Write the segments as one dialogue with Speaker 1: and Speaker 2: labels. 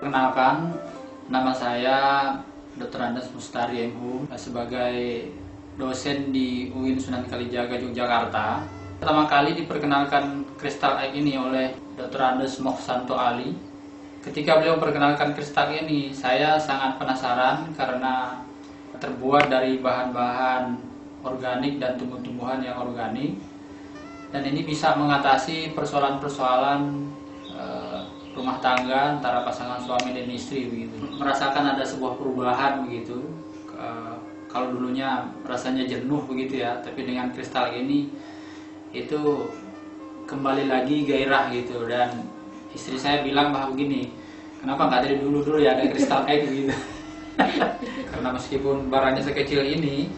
Speaker 1: Perkenalkan, nama saya Dr. Andes Mustari MHum sebagai dosen di UIN Sunan Kalijaga, Yogyakarta. Pertama kali diperkenalkan kristal egg ini oleh Dr. Andes Mohsanto Ali. Ketika beliau memperkenalkan kristal ini, saya sangat penasaran karena terbuat dari bahan-bahan organik dan tumbuh-tumbuhan yang organik. Dan ini bisa mengatasi persoalan-persoalan rumah tangga antara pasangan suami dan istri begitu. Merasakan ada sebuah perubahan begitu. Kalau dulunya rasanya jenuh begitu ya, tapi dengan kristal ini itu kembali lagi gairah gitu. Dan istri saya bilang bahwa begini, kenapa nggak dari dulu ya ada kristal egg gitu. Karena meskipun barangnya sekecil ini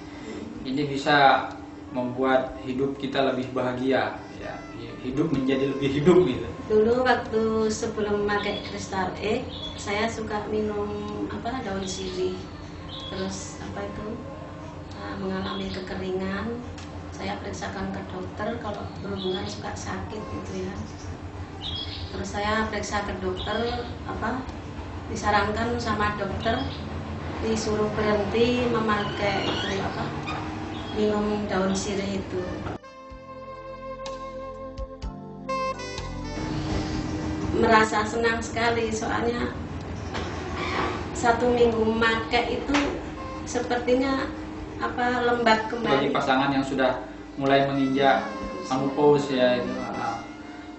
Speaker 1: bisa membuat hidup kita lebih bahagia ya, hidup menjadi lebih hidup gitu.
Speaker 2: Dulu waktu sebelum memakai kristal egg, saya suka minum daun sirih. Terus mengalami kekeringan. Saya periksakan ke dokter kalau berhubungan suka sakit gitu ya. Terus saya periksa ke dokter, disarankan sama dokter disuruh berhenti memakai minum daun sirih itu. Merasa senang sekali soalnya 1 minggu memakai itu sepertinya lembab kembali.
Speaker 1: Bagi pasangan yang sudah mulai menginjak menopause ya itu,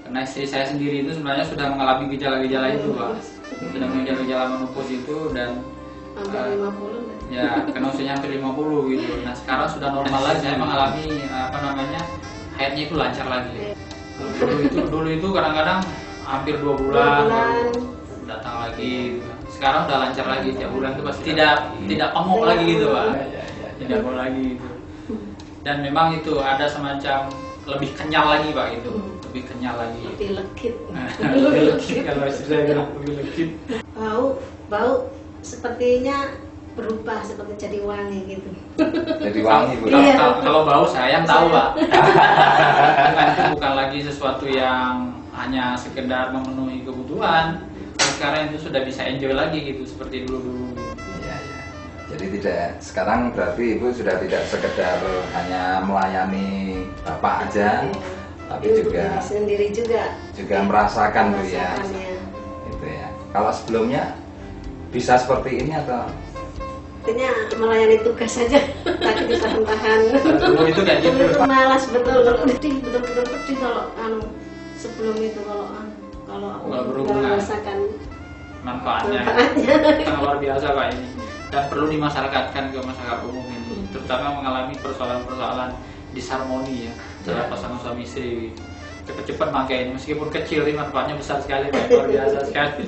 Speaker 1: karena istri saya sendiri itu sebenarnya sudah mengalami gejala-gejala itu Pak, sudah menginjak gejala menopause itu dan
Speaker 2: hampir 50
Speaker 1: ya karena usianya hampir 50 gitu. Nah sekarang sudah normal lagi, saya mengalami haidnya itu lancar lagi. Dulu itu kadang-kadang hampir 2 bulan baru datang lagi. Sekarang udah lancar lagi, tiap bulan itu pasti tidak pamuk lagi gitu Pak. Tidak pamuk lagi gitu. Dan memang itu ada semacam lebih kenyal lagi Pak itu, lebih kenyal lagi.
Speaker 2: Lebih legit.
Speaker 1: Lebih legit kalau saya bilang lebih legit.
Speaker 2: Bau sepertinya berubah seperti jadi wangi gitu.
Speaker 3: Jadi wangi Bu.
Speaker 2: Iya.
Speaker 1: Kalau bau saya yang tahu Pak. Itu bukan lagi sesuatu yang hanya sekedar memenuhi kebutuhan. Sekarang itu sudah bisa enjoy lagi gitu seperti dulu.
Speaker 3: Iya. Jadi sekarang berarti Ibu sudah tidak sekedar hanya melayani Bapak aja, tapi juga
Speaker 2: sendiri juga
Speaker 3: merasakan Bu ya. Itu ya. Kalau sebelumnya bisa seperti ini atau
Speaker 2: artinya melayani tugas saja, tapi ditahan-tahan.
Speaker 1: Dulu itu kayak gitu.
Speaker 2: Dulu itu malas betul-betul pedih kalau sebelum itu kalau
Speaker 1: berhubungan
Speaker 2: merasakan
Speaker 1: manfaatnya. Sangat luar biasa Pak ini, dan perlu dimasyarakatkan ke masyarakat umum ini, terutama mengalami persoalan-persoalan disharmoni ya antara pasangan suami istri. Cepat-cepat pakai ini, meskipun kecil ini manfaatnya besar sekali Pak, luar biasa sekali.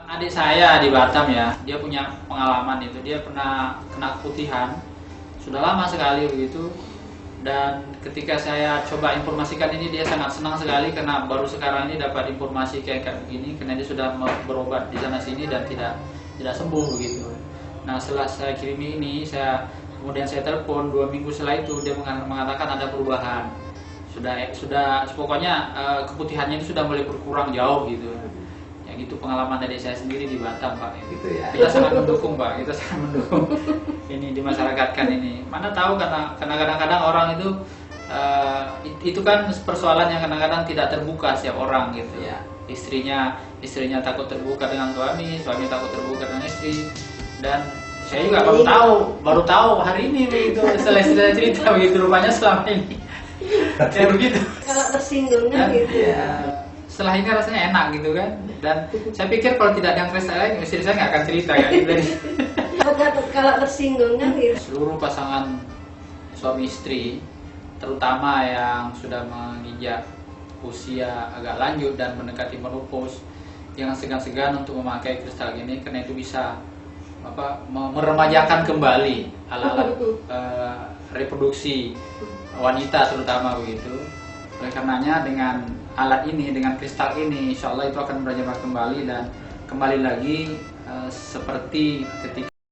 Speaker 1: Adik saya di Batam ya, dia punya pengalaman itu, dia pernah kena keputihan, sudah lama sekali begitu. Dan ketika saya coba informasikan ini, dia sangat senang sekali karena baru sekarang ini dapat informasi kayak begini, karena dia sudah berobat di sana sini dan tidak sembuh begitu. Nah setelah saya kirimi ini, kemudian saya telepon 2 minggu setelah itu, dia mengatakan ada perubahan, sudah pokoknya keputihannya itu sudah mulai berkurang jauh gitu. Gitu pengalaman dari saya sendiri di Batam Pak.
Speaker 3: gitu ya.
Speaker 1: Kita sangat mendukung Pak, kita sangat mendukung ini dimasyarakatkan ini. Mana tahu karena kadang-kadang orang itu kan persoalan yang kadang-kadang tidak terbuka setiap orang gitu ya. Istrinya takut terbuka dengan suami takut terbuka dengan istri. Dan saya juga baru tahu hari ini begitu, setelah cerita begitu, rupanya selama ini kayak begitu.
Speaker 2: Kalau tersinggung kan gitu
Speaker 3: Ya.
Speaker 1: Setelah ini rasanya enak gitu kan. Dan saya pikir kalau tidak ada yang kristal lain, istri saya nggak akan cerita ya.
Speaker 2: Kalau tersinggung kan gitu.
Speaker 1: Seluruh pasangan suami istri, terutama yang sudah menginjak usia agak lanjut dan mendekati menopause, jangan segan-segan untuk memakai kristal ini, karena itu bisa meremajakan kembali alat-alat reproduksi wanita terutama begitu. Oleh karenanya dengan alat ini, dengan kristal ini, insya Allah itu akan berjalan kembali dan kembali lagi seperti ketika